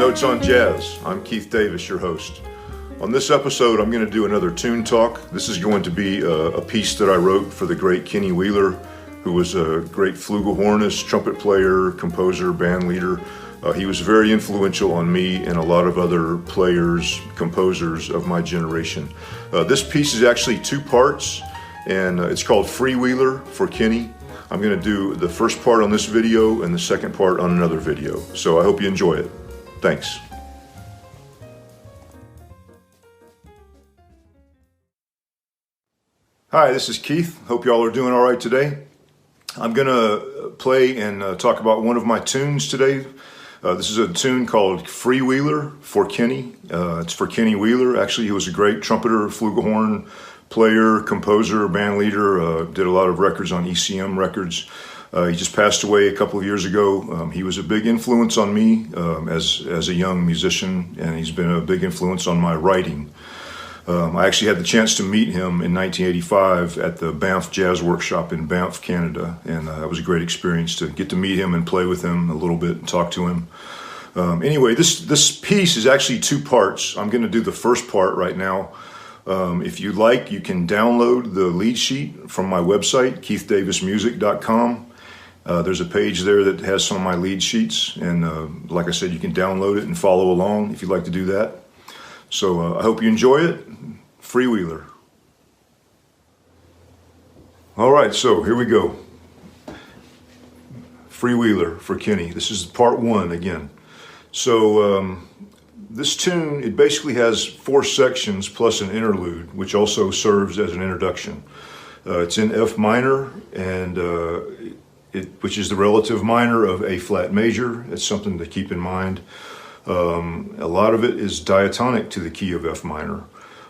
Notes on Jazz. I'm Keith Davis, your host. On this episode, I'm going to do another tune talk. This is going to be a piece that I wrote for the great Kenny Wheeler, who was a great flugelhornist, trumpet player, composer, band leader. He was very influential on me and a lot of other players, composers of my generation. This piece is actually two parts, and it's called Freewheeler for Kenny. I'm going to do the first part on this video and the second part on another video. So I hope you enjoy it. Thanks. Hi, this is Keith. Hope y'all are doing all right today. I'm going to play and talk about one of my tunes today. This is a tune called Freewheeler for Kenny. It's for Kenny Wheeler. Actually, he was a great trumpeter, flugelhorn player, composer, band leader, did a lot of records on ECM records. He just passed away a couple of years ago. He was a big influence on me as a young musician, and he's been a big influence on my writing. I actually had the chance to meet him in 1985 at the Banff Jazz Workshop in Banff, Canada, and that was a great experience to get to meet him and play with him a little bit and talk to him. Anyway, this piece is actually two parts. I'm going to do the first part right now. If you'd like, you can download the lead sheet from my website, keithdavismusic.com. There's a page there that has some of my lead sheets, and like I said, you can download it and follow along if you'd like to do that. So I hope you enjoy it. Freewheeler. All right, so here we go. Freewheeler for Kenny. This is part one again. So this tune, it basically has four sections plus an interlude, which also serves as an introduction. It's in F minor, and which is the relative minor of A flat major. It's something to keep in mind. A lot of it is diatonic to the key of F minor.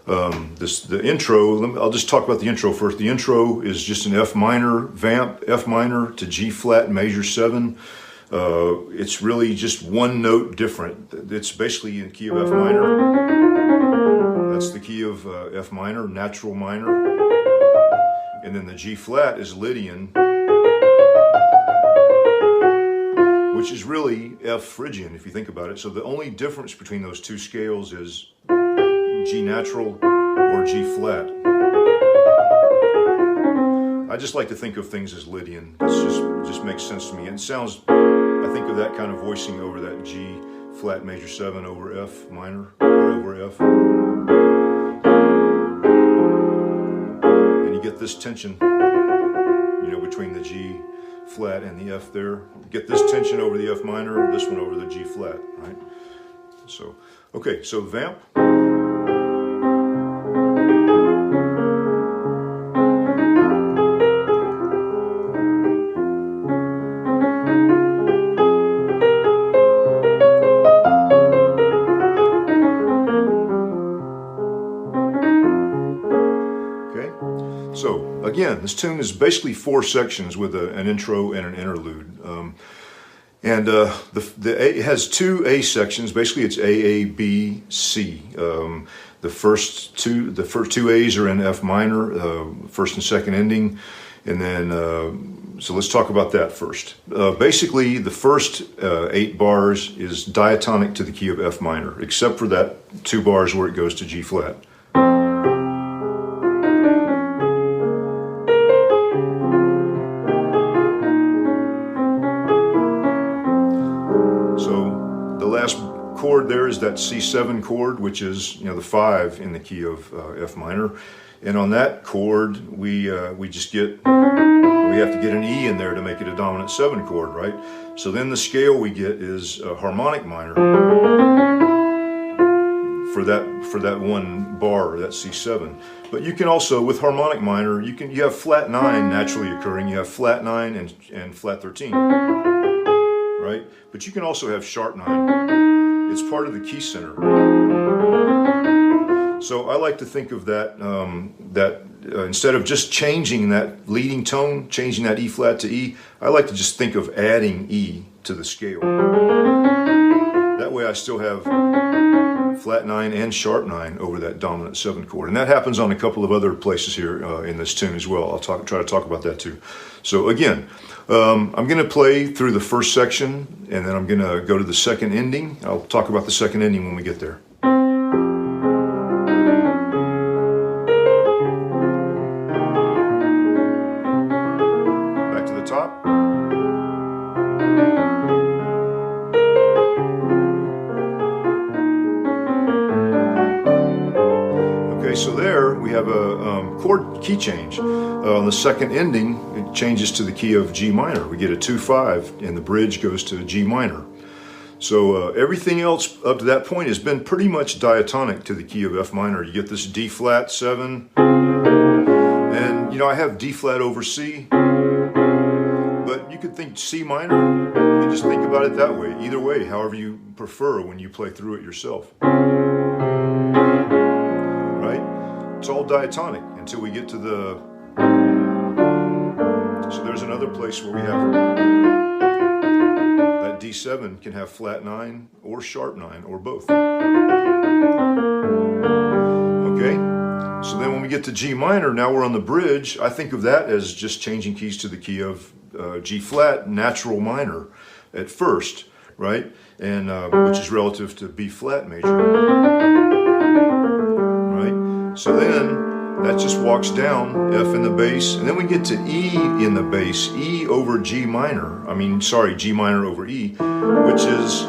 The intro, I'll just talk about the intro first. The intro is just an F minor vamp, F minor to G flat major 7. It's really just one note different. It's basically in the key of F minor. That's the key of F minor, natural minor. And then the G flat is Lydian, which is really F Phrygian if you think about it. So the only difference between those two scales is G natural or G flat. I just like to think of things as Lydian. It just makes sense to me. And it sounds, I think of that kind of voicing over that G flat major 7 over F minor, or over F. And you get this tension, between the G flat and the F there. Get this tension over the F minor, and this one over the G flat, right? So, okay, so vamp. So again, this tune is basically four sections with an intro and an interlude. It has two A sections. Basically, it's A, A, B, C. The first two A's are in F minor, first and second ending, and then so let's talk about that first. Basically, the first 8 bars is diatonic to the key of F minor, except for that 2 bars where it goes to G flat. Chord there is that C7 chord, which is the 5 in the key of F minor, and on that chord we have to get an E in there to make it a dominant 7 chord, right? So then the scale we get is a harmonic minor for that one bar, that C7. But you can also, with harmonic minor, you have flat 9 naturally occurring. You have flat 9 and flat 13, right? But you can also have sharp 9. It's part of the key center. So I like to think of that, instead of just changing that leading tone, changing that E flat to E, I like to just think of adding E to the scale. That way I still have flat 9 and sharp 9 over that dominant 7 chord. And that happens on a couple of other places here in this tune as well. I'll try to talk about that too. So again, I'm going to play through the first section, and then I'm going to go to the second ending. I'll talk about the second ending when we get there. Back to the top. Okay, so there we have a chord key change. On the second ending, it changes to the key of G minor. We get a 2-5, and the bridge goes to G minor. So everything else up to that point has been pretty much diatonic to the key of F minor. You get this D flat 7, and you know, I have D flat over C, but you could think C minor. You can just think about it that way. Either way, however you prefer when you play through it yourself. Right? It's all diatonic until we get to the... So there's another place where we have that D7 can have flat 9 or sharp 9 or both. Okay, so then when we get to G minor, now we're on the bridge. I think of that as just changing keys to the key of G flat natural minor at first, right? And which is relative to B flat major, right? So then that just walks down, F in the bass, and then we get to E in the bass, E over G minor, G minor over E, which is,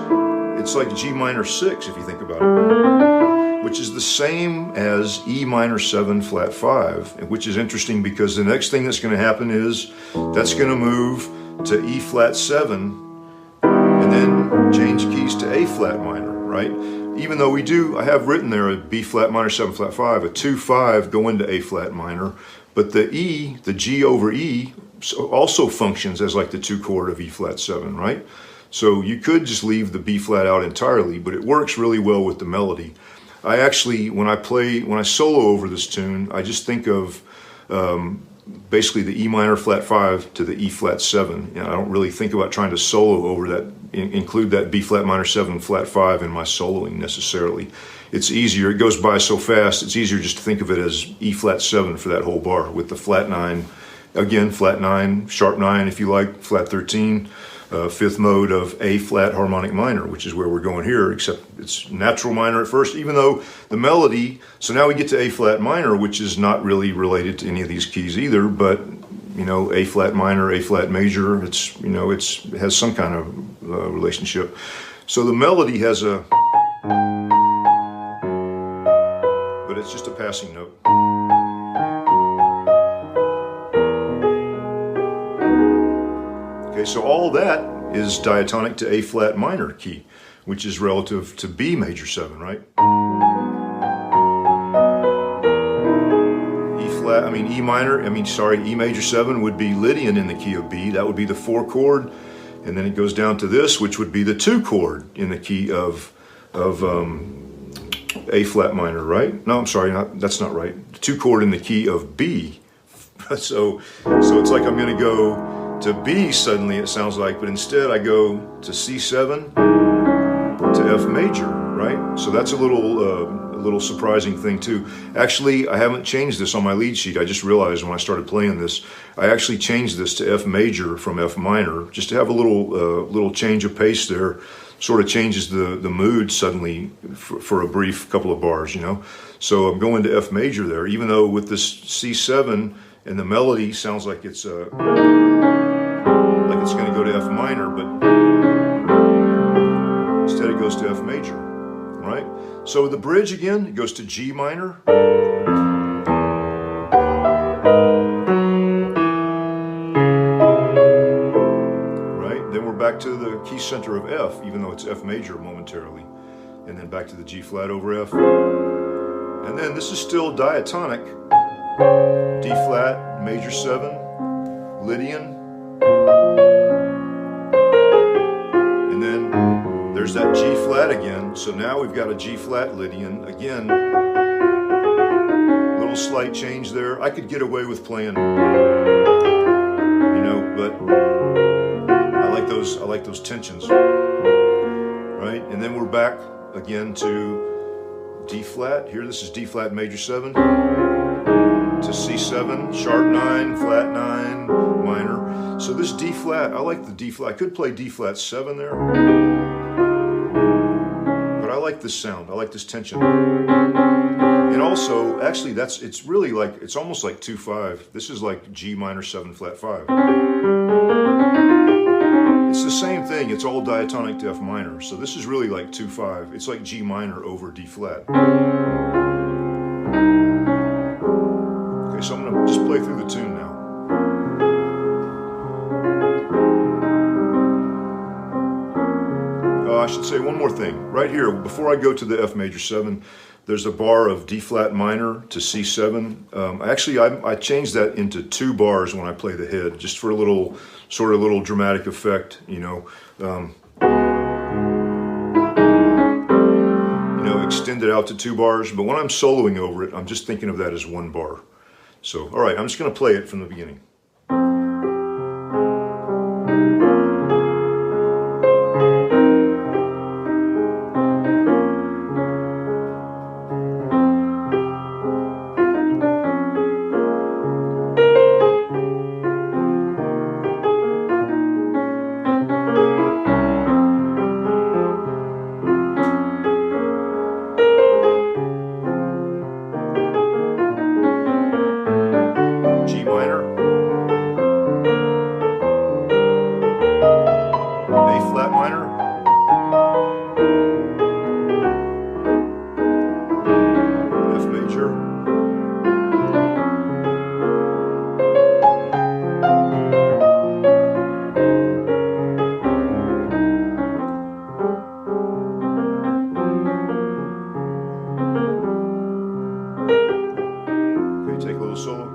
it's like G minor 6 if you think about it, which is the same as E minor 7 flat 5, which is interesting because the next thing that's going to happen is that's going to move to E flat 7 and then change keys to A flat minor, right? Even though I have written there a B flat minor 7 flat 5, a 2-5 go into A flat minor, but the E, the G over E, also functions as like the 2 chord of E flat 7, right? So you could just leave the B flat out entirely, but it works really well with the melody. I actually, when I solo over this tune, I just think of basically the E minor flat 5 to the E flat 7. You know, I don't really think about trying to solo over that, include that B flat minor 7 flat 5 in my soloing necessarily. It's easier, it goes by so fast, it's easier just to think of it as E flat 7 for that whole bar with the flat 9, again, flat 9, sharp 9 if you like, flat 13, fifth mode of A flat harmonic minor, which is where we're going here, except it's natural minor at first, even though the melody, so now we get to A flat minor, which is not really related to any of these keys either, but you know, A flat minor, A flat major, it has some kind of relationship. So the melody has a, but it's just a passing note. Okay, so all that is diatonic to A flat minor key, which is relative to B major 7, right? E major 7 would be Lydian in the key of B. That would be the 4 chord, and then it goes down to this, which would be the 2 chord in the key of A flat minor, right? No, I'm sorry, that's not right. The 2 chord in the key of B. so it's like I'm going to go to B suddenly, it sounds like, but instead I go to C7 to F major, right? So that's a little surprising thing too. Actually, I haven't changed this on my lead sheet. I just realized when I started playing this, I actually changed this to F major from F minor, just to have a little change of pace there. Sort of changes the mood suddenly for a brief couple of bars, you know. So I'm going to F major there, even though with this C7 and the melody sounds like it's going to go to F minor, but instead it goes to F major, right? So the bridge again, it goes to G minor. Right? Then we're back to the key center of F, even though it's F major momentarily. And then back to the G flat over F. And then this is still diatonic. D flat, major 7, Lydian. And then there's that G flat again. So now we've got a G flat Lydian. Again, little slight change there. I could get away with playing, you know, but I like those tensions. Right? And then we're back again to D flat. Here, this is D flat major 7 to C7, sharp 9, flat 9, minor. So this D flat, I like the D flat. I could play D flat 7 there, but I like this sound. I like this tension. And also, actually, it's really like, it's almost like 2-5. This is like G minor 7 flat 5. It's the same thing. It's all diatonic to F minor. So this is really like 2-5. It's like G minor over D flat. Okay, so I'm going to just play through the tune now. I should say one more thing. Right here, before I go to the F major 7, there's a bar of D flat minor to C7. Actually, I changed that into 2 bars when I play the head, just for a little, sort of little dramatic effect, you know, extend it out to 2 bars. But when I'm soloing over it, I'm just thinking of that as 1 bar. So, all right, I'm just going to play it from the beginning. Take a little solo.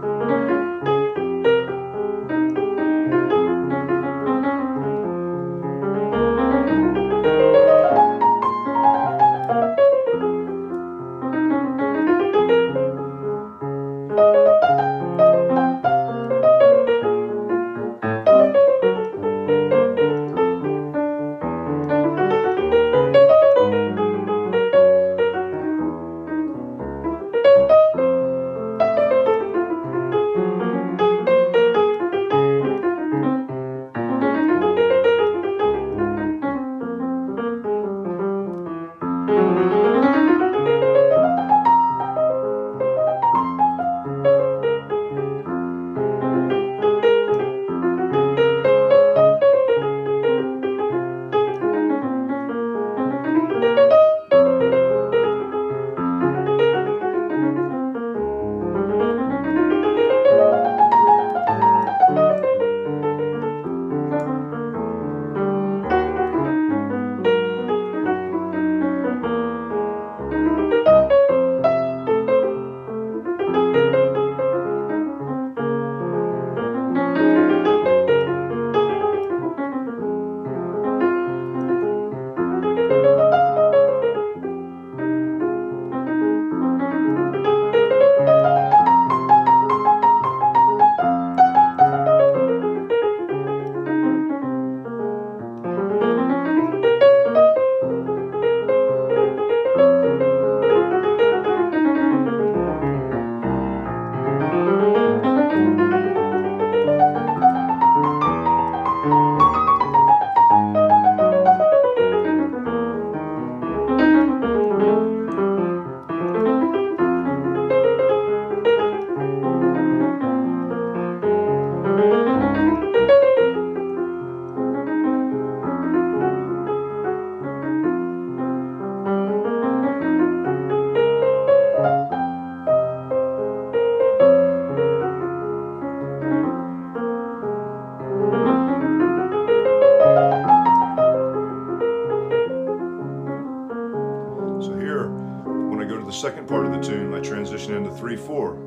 second part of the tune, I transition into 3/4.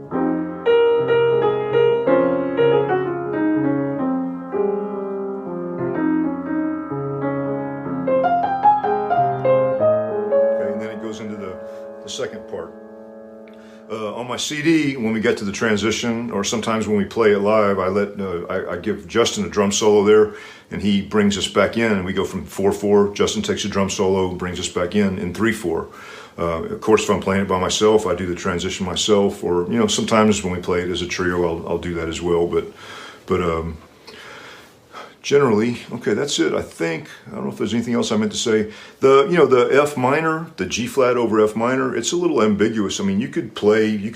Okay, and then it goes into the second part. On my CD, when we get to the transition, or sometimes when we play it live, I give Justin a drum solo there, and he brings us back in, and we go from 4/4. Justin takes a drum solo, brings us back in 3/4. Of course, if I'm playing it by myself, I do the transition myself, or sometimes when we play it as a trio, I'll do that as well. But generally, okay, that's it. I think I don't know if there's anything else I meant to say. The F minor, the G flat over F minor, it's a little ambiguous. I mean, you could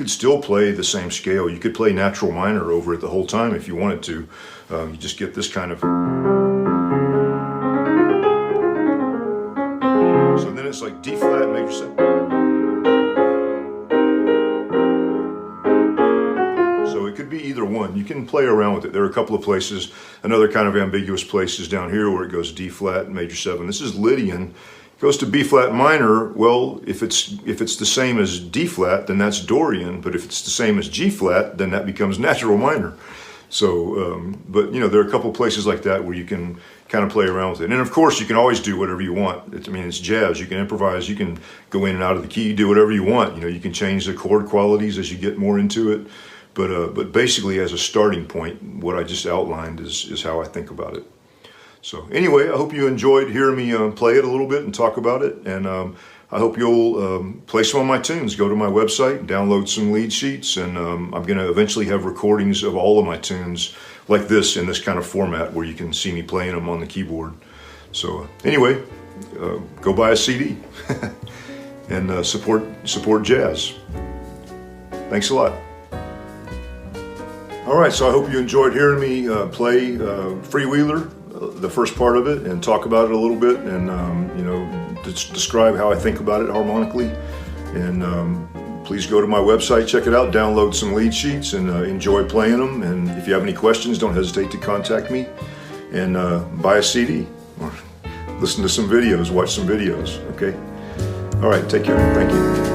still play the same scale. You could play natural minor over it the whole time if you wanted to. You just get this kind of. So then it's like D flat, major 7. So it could be either one. You can play around with it. There are a couple of places, another kind of ambiguous places down here where it goes D flat, major 7. This is Lydian. It goes to B flat minor. Well, if it's the same as D flat, then that's Dorian. But if it's the same as G flat, then that becomes natural minor. So, but there are a couple of places like that where you can kind of play around with it. And of course, you can always do whatever you want. It's jazz. You can improvise. You can go in and out of the key, do whatever you want. You can change the chord qualities as you get more into it. But basically, as a starting point, what I just outlined is how I think about it. So anyway, I hope you enjoyed hearing me play it a little bit and talk about it. And I hope you'll play some of my tunes. Go to my website, download some lead sheets, and I'm going to eventually have recordings of all of my tunes like this in this kind of format where you can see me playing them on the keyboard. So anyway, go buy a CD and support jazz. Thanks a lot. All right, so I hope you enjoyed hearing me play Freewheeler, the first part of it, and talk about it a little bit, and describe how I think about it harmonically. And please go to my website, check it out, download some lead sheets, and enjoy playing them. And if you have any questions, don't hesitate to contact me, and buy a CD or listen to some videos, watch some videos. Okay. All right. Take care. Thank you.